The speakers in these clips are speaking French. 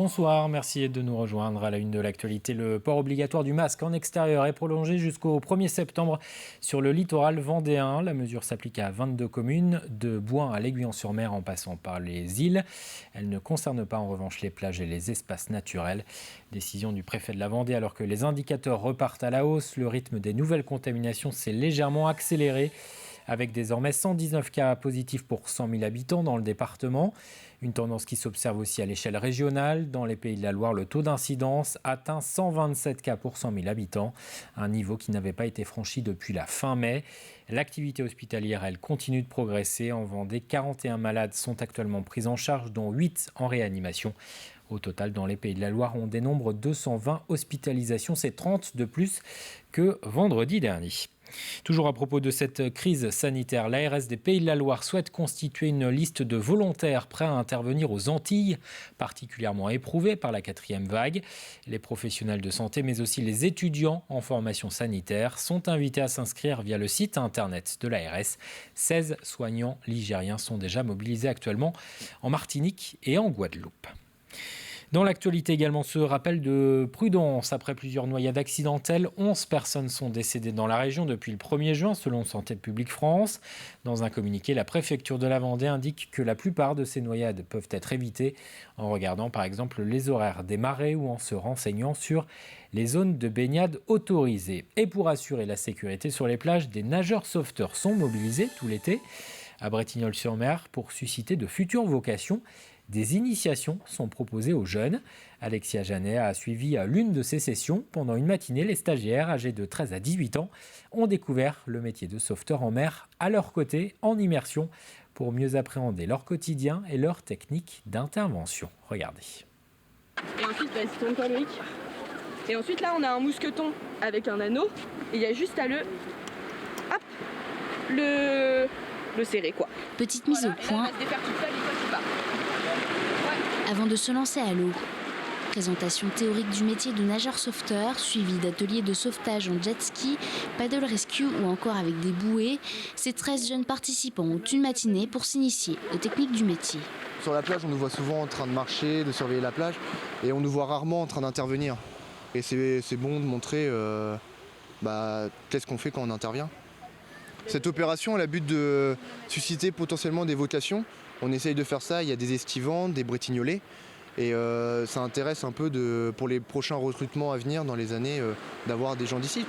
Bonsoir, merci de nous rejoindre à la une de l'actualité. Le port obligatoire du masque en extérieur est prolongé jusqu'au 1er septembre sur le littoral vendéen. La mesure s'applique à 22 communes, de Bouin à l'Aiguillon-sur-Mer en passant par les îles. Elle ne concerne pas en revanche les plages et les espaces naturels. Décision du préfet de la Vendée alors que les indicateurs repartent à la hausse. Le rythme des nouvelles contaminations s'est légèrement accéléré, avec désormais 119 cas positifs pour 100 000 habitants dans le département. Une tendance qui s'observe aussi à l'échelle régionale. Dans les Pays de la Loire, le taux d'incidence atteint 127 cas pour 100 000 habitants, un niveau qui n'avait pas été franchi depuis la fin mai. L'activité hospitalière, elle, continue de progresser. En Vendée, 41 malades sont actuellement pris en charge, dont 8 en réanimation. Au total, dans les Pays de la Loire, on dénombre 220 hospitalisations. C'est 30 de plus que vendredi dernier. Toujours à propos de cette crise sanitaire, l'ARS des Pays de la Loire souhaite constituer une liste de volontaires prêts à intervenir aux Antilles, particulièrement éprouvées par la 4e vague. Les professionnels de santé, mais aussi les étudiants en formation sanitaire, sont invités à s'inscrire via le site internet de l'ARS. 16 soignants ligériens sont déjà mobilisés actuellement en Martinique et en Guadeloupe. Dans l'actualité également, ce rappel de prudence. Après plusieurs noyades accidentelles, 11 personnes sont décédées dans la région depuis le 1er juin, selon Santé publique France. Dans un communiqué, la préfecture de la Vendée indique que la plupart de ces noyades peuvent être évitées en regardant par exemple les horaires des marées ou en se renseignant sur les zones de baignade autorisées. Et pour assurer la sécurité sur les plages, des nageurs sauveteurs sont mobilisés tout l'été à Bretignolles-sur-Mer pour susciter de futures vocations. Des initiations sont proposées aux jeunes. Alexia Janet a suivi l'une de ces sessions. Pendant une matinée, les stagiaires âgés de 13 à 18 ans ont découvert le métier de sauveteur en mer à leur côté, en immersion, pour mieux appréhender leur quotidien et leur technique d'intervention. Regardez. Et ensuite, c'est ton corps, Loïc. Et ensuite, là, on a un mousqueton avec un anneau. Et il y a juste à le serrer, quoi. Petite mise au point avant de se lancer à l'eau. Présentation théorique du métier de nageur-sauveteur, suivi d'ateliers de sauvetage en jet ski, paddle rescue ou encore avec des bouées. Ces 13 jeunes participants ont une matinée pour s'initier aux techniques du métier. Sur la plage, on nous voit souvent en train de marcher, de surveiller la plage, et on nous voit rarement en train d'intervenir. Et c'est bon de montrer qu'est-ce qu'on fait quand on intervient. Cette opération a le but de susciter potentiellement des vocations. On essaye de faire ça, il y a des estivants, des bretignolais. Et ça intéresse un peu pour les prochains recrutements à venir dans les années d'avoir des gens d'ici.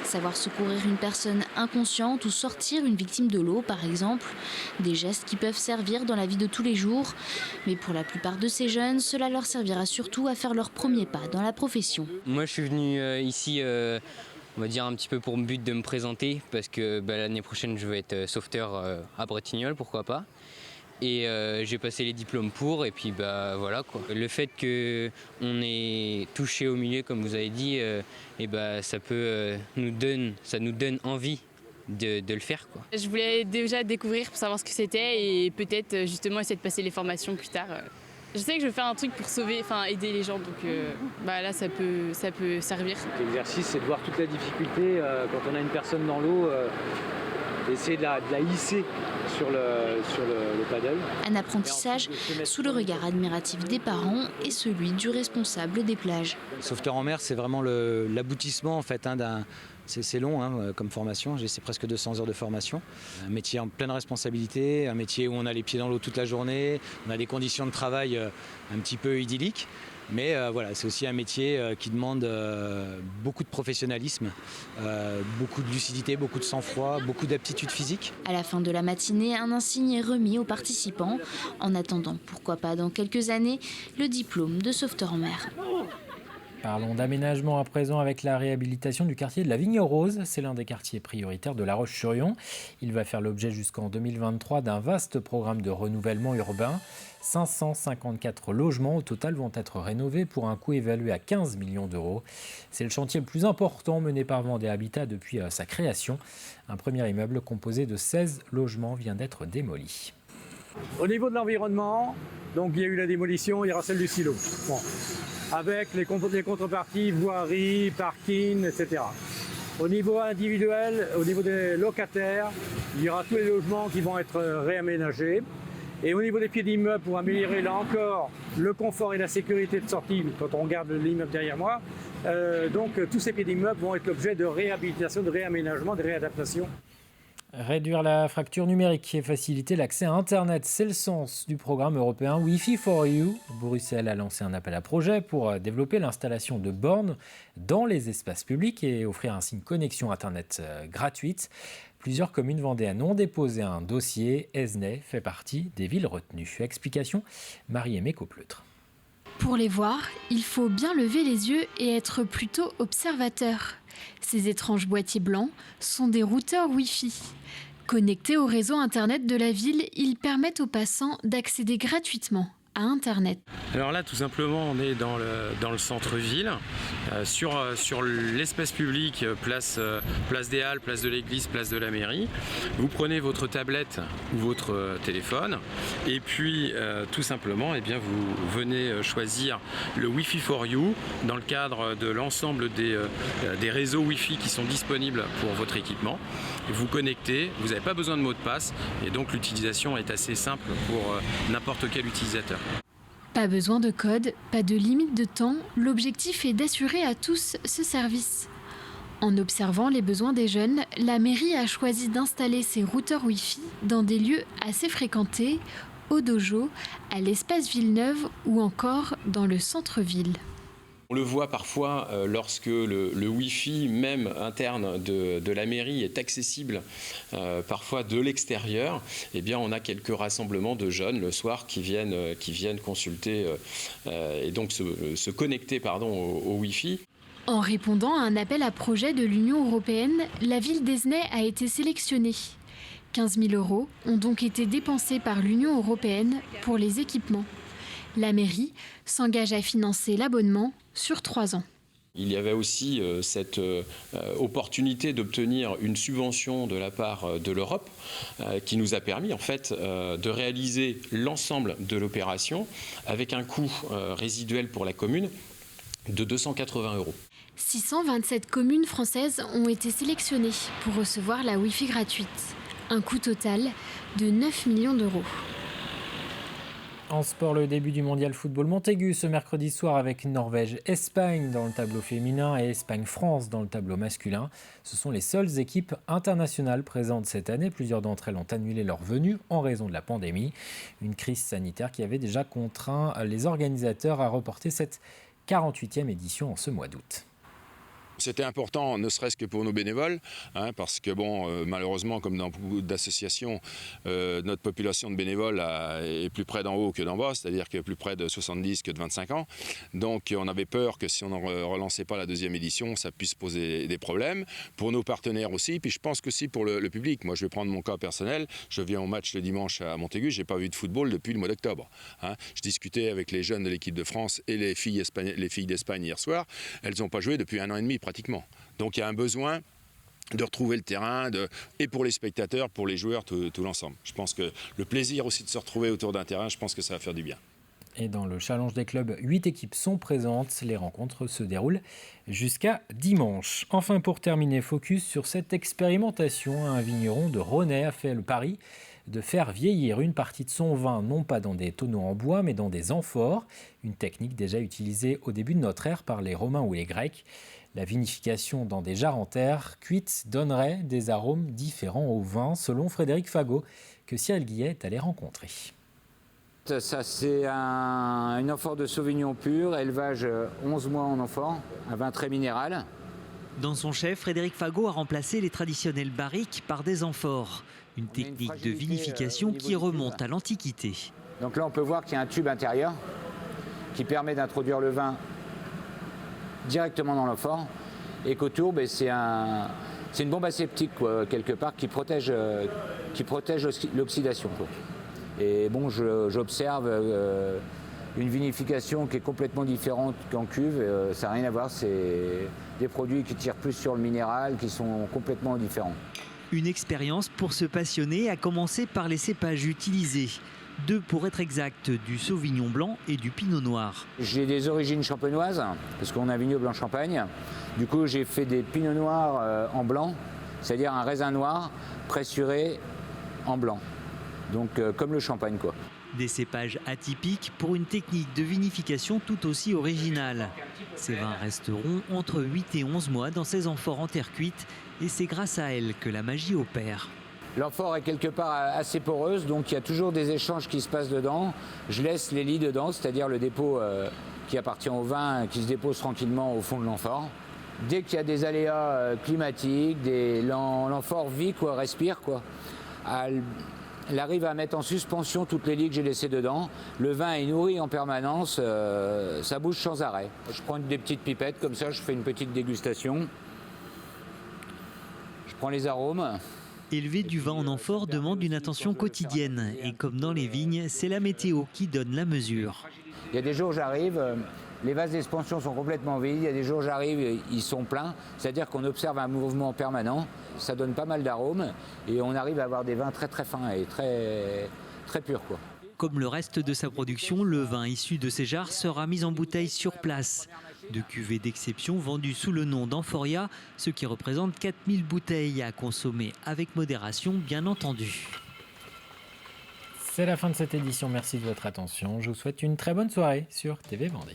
Savoir secourir une personne inconsciente ou sortir une victime de l'eau, par exemple. Des gestes qui peuvent servir dans la vie de tous les jours. Mais pour la plupart de ces jeunes, cela leur servira surtout à faire leur premier pas dans la profession. Moi, je suis venu ici... on va dire un petit peu pour but de me présenter parce que l'année prochaine je veux être sauveteur à Bretignolles, pourquoi pas. Et j'ai passé les diplômes pour et puis voilà quoi. Le fait qu'on ait touché au milieu comme vous avez dit, ça nous donne envie de le faire quoi. Je voulais déjà découvrir pour savoir ce que c'était et peut-être justement essayer de passer les formations plus tard. Je sais que je veux faire un truc pour aider les gens, donc là ça peut servir. L'exercice, c'est de voir toute la difficulté quand on a une personne dans l'eau, d'essayer de la hisser sur le paddle. Un apprentissage sous le regard admiratif des parents et celui du responsable des plages. Sauveteur en mer, c'est vraiment l'aboutissement en fait, d'un... C'est long comme formation, c'est presque 200 heures de formation. Un métier en pleine responsabilité, un métier où on a les pieds dans l'eau toute la journée, on a des conditions de travail un petit peu idylliques. Mais c'est aussi un métier qui demande beaucoup de professionnalisme, beaucoup de lucidité, beaucoup de sang-froid, beaucoup d'aptitude physique. À la fin de la matinée, un insigne est remis aux participants. En attendant, pourquoi pas dans quelques années, le diplôme de sauveteur en mer. Parlons d'aménagement à présent avec la réhabilitation du quartier de la Vigne Rose. C'est l'un des quartiers prioritaires de La Roche-sur-Yon. Il va faire l'objet jusqu'en 2023 d'un vaste programme de renouvellement urbain. 554 logements au total vont être rénovés pour un coût évalué à 15 millions d'euros. C'est le chantier le plus important mené par Vendée Habitat depuis sa création. Un premier immeuble composé de 16 logements vient d'être démoli. Au niveau de l'environnement, donc il y a eu la démolition, il y aura celle du silo. Bon. Avec les contreparties, voirie, parking, etc. Au niveau individuel, au niveau des locataires, il y aura tous les logements qui vont être réaménagés. Et au niveau des pieds d'immeuble, pour améliorer là encore le confort et la sécurité de sortie, quand on regarde l'immeuble derrière moi, donc tous ces pieds d'immeuble vont être l'objet de réhabilitation, de réaménagement, de réadaptation. Réduire la fracture numérique et faciliter l'accès à Internet, c'est le sens du programme européen Wi-Fi for You. Bruxelles a lancé un appel à projet pour développer l'installation de bornes dans les espaces publics et offrir ainsi une connexion Internet gratuite. Plusieurs communes vendéennes ont déposé un dossier. Esnay fait partie des villes retenues. Explication, Marie-Aimée Copleutre. Pour les voir, il faut bien lever les yeux et être plutôt observateur. Ces étranges boîtiers blancs sont des routeurs Wi-Fi. Connectés au réseau Internet de la ville, ils permettent aux passants d'accéder gratuitement à Internet. Alors là, tout simplement, on est dans le centre-ville, sur l'espace public, place des Halles, place de l'église, place de la mairie. Vous prenez votre tablette ou votre téléphone et puis tout simplement, eh bien, vous venez choisir le Wi-Fi for You dans le cadre de l'ensemble des réseaux Wi-Fi qui sont disponibles pour votre équipement. Vous connectez, vous n'avez pas besoin de mot de passe et donc l'utilisation est assez simple pour n'importe quel utilisateur. Pas besoin de code, pas de limite de temps, l'objectif est d'assurer à tous ce service. En observant les besoins des jeunes, la mairie a choisi d'installer ces routeurs Wi-Fi dans des lieux assez fréquentés, au dojo, à l'espace Villeneuve ou encore dans le centre-ville. On le voit parfois lorsque le Wi-Fi, même interne de la mairie, est accessible parfois de l'extérieur. Eh bien, on a quelques rassemblements de jeunes le soir qui viennent consulter et donc se connecter au Wi-Fi. En répondant à un appel à projet de l'Union européenne, la ville d'Esnay a été sélectionnée. 15 000 € ont donc été dépensés par l'Union européenne pour les équipements. La mairie s'engage à financer l'abonnement sur 3 ans. Il y avait aussi cette opportunité d'obtenir une subvention de la part de l'Europe qui nous a permis en fait de réaliser l'ensemble de l'opération avec un coût résiduel pour la commune de 280 €. 627 communes françaises ont été sélectionnées pour recevoir la Wi-Fi gratuite. Un coût total de 9 millions d'euros. En sport, le début du mondial football Montaigu ce mercredi soir avec Norvège-Espagne dans le tableau féminin et Espagne-France dans le tableau masculin. Ce sont les seules équipes internationales présentes cette année. Plusieurs d'entre elles ont annulé leur venue en raison de la pandémie. Une crise sanitaire qui avait déjà contraint les organisateurs à reporter cette 48e édition en ce mois d'août. C'était important, ne serait-ce que pour nos bénévoles, parce que malheureusement, comme dans beaucoup d'associations, notre population de bénévoles est plus près d'en haut que d'en bas, c'est-à-dire que plus près de 70 que de 25 ans. Donc on avait peur que si on ne relançait pas la deuxième édition, ça puisse poser des problèmes. Pour nos partenaires aussi, puis je pense qu'aussi pour le public. Moi, je vais prendre mon cas personnel. Je viens au match le dimanche à Montaigu, je n'ai pas vu de football depuis le mois d'octobre. Je discutais avec les jeunes de l'équipe de France et les filles d'Espagne hier soir. Elles n'ont pas joué depuis 1 an et demi pratiquement. Donc il y a un besoin de retrouver le terrain, et pour les spectateurs, pour les joueurs, tout l'ensemble. Je pense que le plaisir aussi de se retrouver autour d'un terrain, je pense que ça va faire du bien. Et dans le challenge des clubs, 8 équipes sont présentes. Les rencontres se déroulent jusqu'à dimanche. Enfin, pour terminer, focus sur cette expérimentation. Un vigneron de Rhônay a fait le pari de faire vieillir une partie de son vin, non pas dans des tonneaux en bois, mais dans des amphores. Une technique déjà utilisée au début de notre ère par les Romains ou les Grecs. La vinification dans des jarres en terre cuite donnerait des arômes différents au vin, selon Frédéric Fagot, que Cyril Guillet est allé rencontrer. Ça, c'est une amphore de Sauvignon pur, élevage 11 mois en amphore, un vin très minéral. Dans son chef, Frédéric Fagot a remplacé les traditionnels barriques par des amphores. Une technique de vinification qui remonte à l'Antiquité. Donc là, on peut voir qu'il y a un tube intérieur qui permet d'introduire le vin directement dans l'amphore et qu'autour, c'est une bombe aseptique quelque part qui protège l'oxydation. Et j'observe une vinification qui est complètement différente qu'en cuve. Ça n'a rien à voir, c'est des produits qui tirent plus sur le minéral, qui sont complètement différents. Une expérience pour se passionner a commencé par les cépages utilisés. 2 pour être exact, du Sauvignon blanc et du Pinot noir. J'ai des origines champenoises, parce qu'on a un vignoble en Champagne. Du coup, j'ai fait des Pinots noirs en blanc, c'est-à-dire un raisin noir pressuré en blanc. Donc comme le champagne quoi. Des cépages atypiques pour une technique de vinification tout aussi originale. Ces vins resteront entre 8 et 11 mois dans ces amphores en terre cuite et c'est grâce à elles que la magie opère. L'amphore est quelque part assez poreuse, donc il y a toujours des échanges qui se passent dedans. Je laisse les lits dedans, c'est-à-dire le dépôt qui appartient au vin, qui se dépose tranquillement au fond de l'amphore. Dès qu'il y a des aléas climatiques, l'amphore vit, quoi, respire, quoi. Elle arrive à mettre en suspension toutes les lits que j'ai laissées dedans. Le vin est nourri en permanence, ça bouge sans arrêt. Je prends des petites pipettes, comme ça je fais une petite dégustation. Je prends les arômes. Élever du vin en amphore demande une attention quotidienne. Et comme dans les vignes, c'est la météo qui donne la mesure. Il y a des jours j'arrive, les vases d'expansion sont complètement vides. Il y a des jours j'arrive, ils sont pleins. C'est-à-dire qu'on observe un mouvement permanent. Ça donne pas mal d'arômes et on arrive à avoir des vins très très fins et très, très purs, quoi. Comme le reste de sa production, le vin issu de ces jarres sera mis en bouteille sur place. De cuvées d'exception vendues sous le nom d'Amphoria, ce qui représente 4000 bouteilles à consommer avec modération, bien entendu. C'est la fin de cette édition, merci de votre attention. Je vous souhaite une très bonne soirée sur TV Vendée.